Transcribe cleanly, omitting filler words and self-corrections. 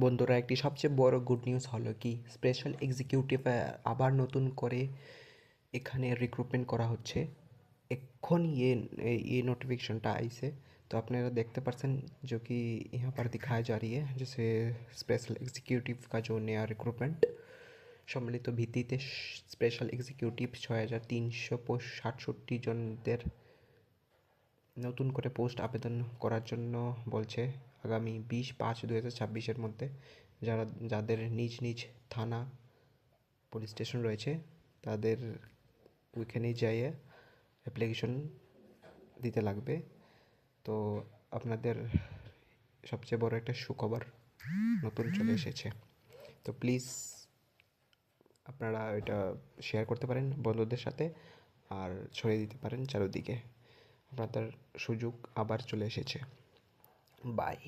বন্ধুরা, একটি সবচেয়ে বড় গুড নিউজ হলো কি স্পেশাল এক্সিকিউটিভ আবার নতুন করে এখানে রিক্রুটমেন্ট করা হচ্ছে। এক্ষুনি ये नोटिफिकेशनটা आइसे। तो আপনারা দেখতে পাচ্ছেন जो कि यहाँ पर दिखाया जा रही है जैसे स्पेशल एग्जीक्यूटिव का जो नया रिक्रूटमेंट সম্মিলিত ভিত্তিতে স্পেশাল এক্সিকিউটিভ 6,367 জনদের নতুন করে পোস্ট আবেদন করার জন্য বলছে আগামী 20/5/2026 মধ্যে যাদের নিজ নিজ থানা পুলিশ স্টেশন রয়েছে তাদের ওইখানেই যাইয়ে অ্যাপ্লিকেশন দিতে লাগবে। তো আপনাদের সবচেয়ে বড় একটা সুখবর নতুন চলে এসেছে। তো প্লিজ আপনারা এটা শেয়ার করতে পারেন বন্ধুদের সাথে আর ছড়িয়ে দিতে পারেন চারিদিকে। আপনাদের সুযোগ আবার চলে এসেছে। বাই।